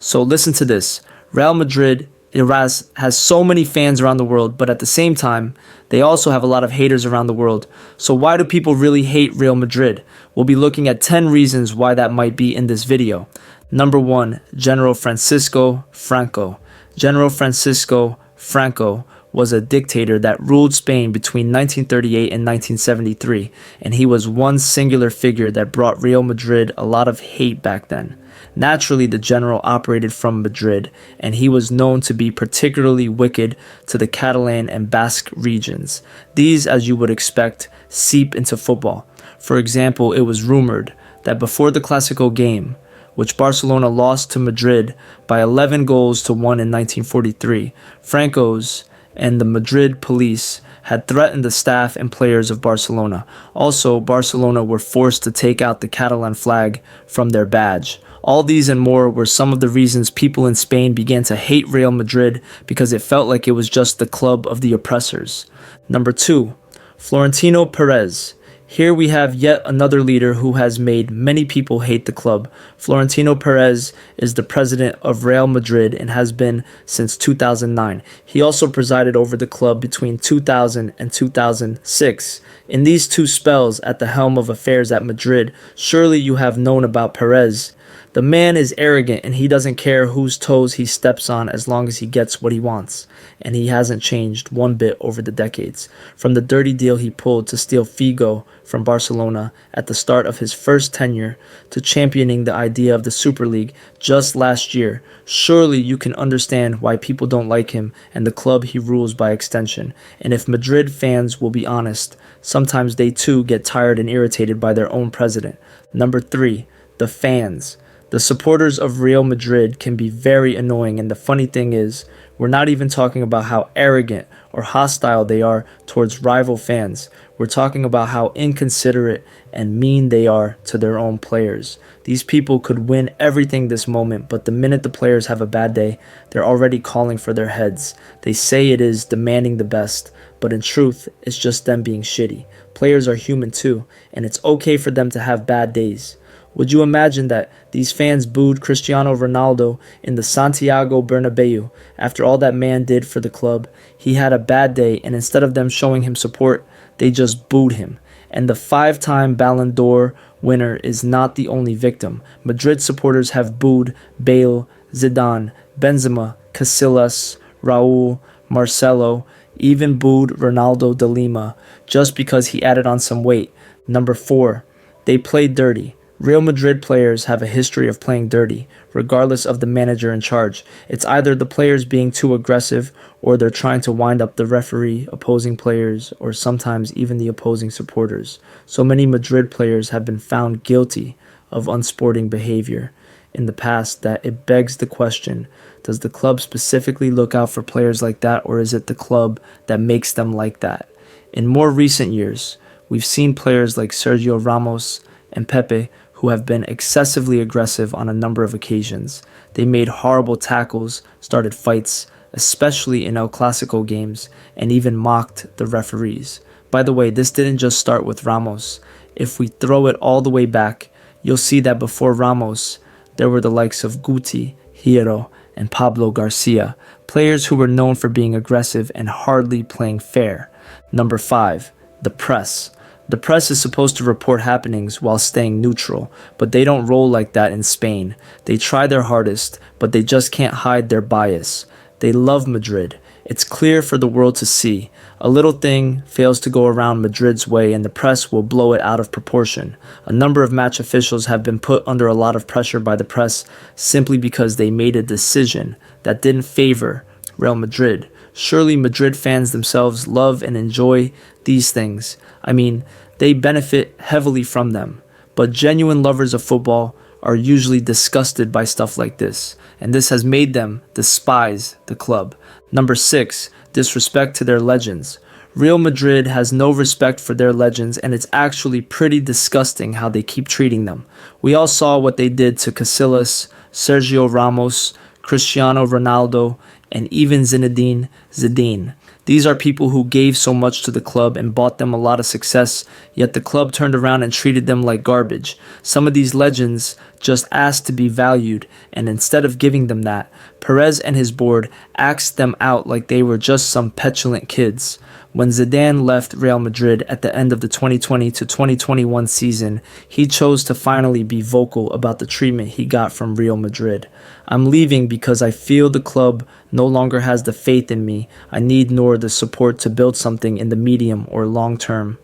So listen to this. Real Madrid has so many fans around the world, but at the same time, they also have a lot of haters around the world. So why do people really hate Real Madrid? We'll be looking at 10 reasons why that might be in this video. Number 1, General Francisco Franco. General Francisco Franco was a dictator that ruled Spain between 1938 and 1973, and he was one singular figure that brought Real Madrid a lot of hate back then. Naturally, the general operated from Madrid, and he was known to be particularly wicked to the Catalan and Basque regions. These, as you would expect, seep into football. For example, it was rumored that before the Clásico game, which Barcelona lost to Madrid by 11 goals to 1 in 1943, Franco's and the Madrid police had threatened the staff and players of Barcelona. Also, Barcelona were forced to take out the Catalan flag from their badge. All these and more were some of the reasons people in Spain began to hate Real Madrid because it felt like it was just the club of the oppressors. Number 2, Florentino Perez. Here we have yet another leader who has made many people hate the club. Florentino Perez is the president of Real Madrid and has been since 2009. He also presided over the club between 2000 and 2006. In these two spells at the helm of affairs at Madrid, surely you have known about Perez. The man is arrogant and he doesn't care whose toes he steps on as long as he gets what he wants. And he hasn't changed one bit over the decades. From the dirty deal he pulled to steal Figo from Barcelona at the start of his first tenure to championing the idea of the Super League just last year, surely you can understand why people don't like him and the club he rules by extension. And if Madrid fans will be honest, sometimes they too get tired and irritated by their own president. Number 3, the fans. The supporters of Real Madrid can be very annoying, and the funny thing is, we're not even talking about how arrogant or hostile they are towards rival fans. We're talking about how inconsiderate and mean they are to their own players. These people could win everything this moment, but the minute the players have a bad day, they're already calling for their heads. They say it is demanding the best, but in truth, it's just them being shitty. Players are human too, and it's okay for them to have bad days. Would you imagine that these fans booed Cristiano Ronaldo in the Santiago Bernabeu after all that man did for the club? He had a bad day, and instead of them showing him support, they just booed him. And the 5-time Ballon d'Or winner is not the only victim. Madrid supporters have booed Bale, Zidane, Benzema, Casillas, Raul, Marcelo, even booed Ronaldo de Lima just because he added on some weight. Number 4, they played dirty. Real Madrid players have a history of playing dirty, regardless of the manager in charge. It's either the players being too aggressive, or they're trying to wind up the referee, opposing players, or sometimes even the opposing supporters. So many Madrid players have been found guilty of unsporting behavior in the past that it begs the question, does the club specifically look out for players like that, or is it the club that makes them like that? In more recent years, we've seen players like Sergio Ramos and Pepe who have been excessively aggressive on a number of occasions. They made horrible tackles, started fights, especially in El Clasico games, and even mocked the referees. By the way, this didn't just start with Ramos. If we throw it all the way back, you'll see that before Ramos, there were the likes of Guti, Hierro, and Pablo Garcia, players who were known for being aggressive and hardly playing fair. Number 5, the press. The press is supposed to report happenings while staying neutral, but they don't roll like that in Spain. They try their hardest, but they just can't hide their bias. They love Madrid. It's clear for the world to see. A little thing fails to go around Madrid's way and the press will blow it out of proportion. A number of match officials have been put under a lot of pressure by the press simply because they made a decision that didn't favor Real Madrid. Surely Madrid fans themselves love and enjoy these things. I mean, they benefit heavily from them. But genuine lovers of football are usually disgusted by stuff like this, and this has made them despise the club. Number 6, disrespect to their legends. Real Madrid has no respect for their legends, and it's actually pretty disgusting how they keep treating them. We all saw what they did to Casillas, Sergio Ramos, Cristiano Ronaldo, and even Zinedine Zidane. These are people who gave so much to the club and bought them a lot of success, yet the club turned around and treated them like garbage. Some of these legends just asked to be valued, and instead of giving them that, Perez and his board axed them out like they were just some petulant kids. When Zidane left Real Madrid at the end of the 2020 to 2021 season, he chose to finally be vocal about the treatment he got from Real Madrid. "I'm leaving because I feel the club no longer has the faith in me I need nor the support to build something in the medium or long term."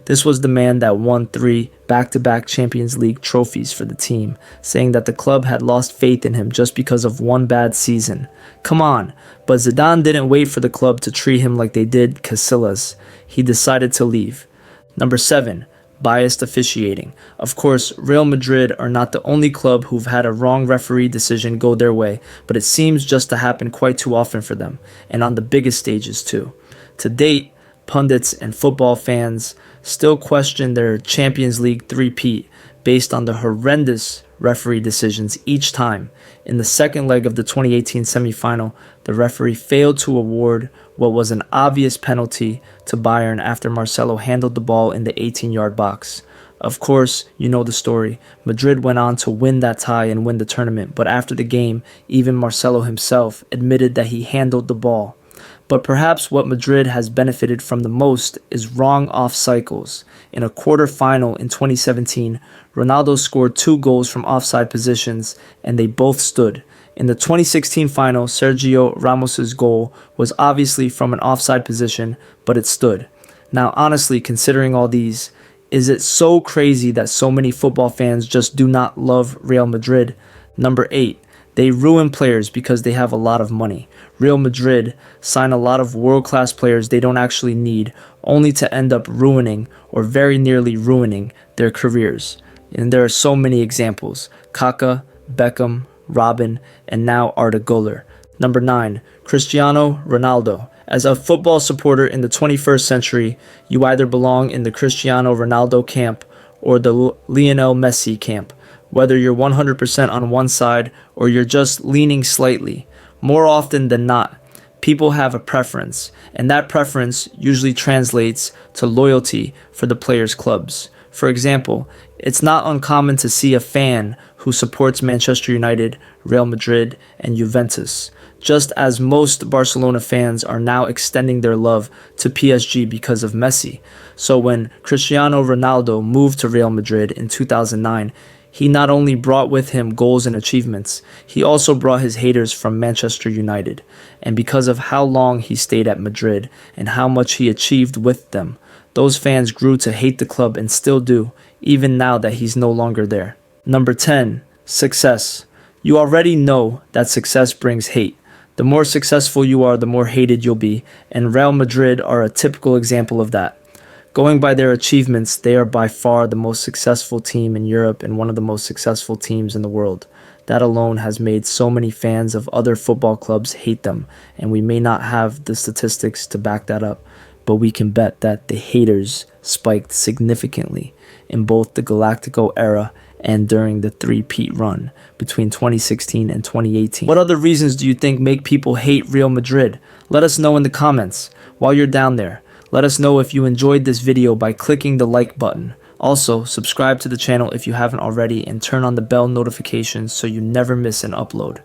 This was the man that won 3 back-to-back Champions League trophies for the team, saying that the club had lost faith in him just because of one bad season. Come on, but Zidane didn't wait for the club to treat him like they did Casillas. He decided to leave. Number 7. Biased officiating. Of course, Real Madrid are not the only club who've had a wrong referee decision go their way, but it seems just to happen quite too often for them, and on the biggest stages too. To date, pundits and football fans still question their Champions League three-peat based on the horrendous referee decisions each time. In the second leg of the 2018 semifinal, the referee failed to award what was an obvious penalty to Bayern after Marcelo handled the ball in the 18-yard box. Of course, you know the story. Madrid went on to win that tie and win the tournament, but after the game, even Marcelo himself admitted that he handled the ball. But perhaps what Madrid has benefited from the most is wrong off cycles. In a quarter-final in 2017, Ronaldo scored 2 goals from offside positions, and they both stood. In the 2016 final, Sergio Ramos's goal was obviously from an offside position, but it stood. Now, honestly, considering all these, is it so crazy that so many football fans just do not love Real Madrid? Number 8. They ruin players because they have a lot of money. Real Madrid sign a lot of world-class players they don't actually need, only to end up ruining, or very nearly ruining, their careers. And there are so many examples. Kaká, Beckham, Robin, and now Arda Güler. Number 9. Cristiano Ronaldo. As a football supporter in the 21st century, you either belong in the Cristiano Ronaldo camp or the Lionel Messi camp. Whether you're 100% on one side or you're just leaning slightly. More often than not, people have a preference, and that preference usually translates to loyalty for the players' clubs. For example, it's not uncommon to see a fan who supports Manchester United, Real Madrid, and Juventus, just as most Barcelona fans are now extending their love to PSG because of Messi. So when Cristiano Ronaldo moved to Real Madrid in 2009, he not only brought with him goals and achievements, he also brought his haters from Manchester United. And because of how long he stayed at Madrid and how much he achieved with them, those fans grew to hate the club and still do, even now that he's no longer there. Number 10. Success. You already know that success brings hate. The more successful you are, the more hated you'll be, and Real Madrid are a typical example of that. Going by their achievements, they are by far the most successful team in Europe and one of the most successful teams in the world. That alone has made so many fans of other football clubs hate them, and we may not have the statistics to back that up, but we can bet that the haters spiked significantly in both the Galactico era and during the three-peat run between 2016 and 2018. What other reasons do you think make people hate Real Madrid? Let us know in the comments. While you're down there, let us know if you enjoyed this video by clicking the like button. Also, subscribe to the channel if you haven't already and turn on the bell notifications so you never miss an upload.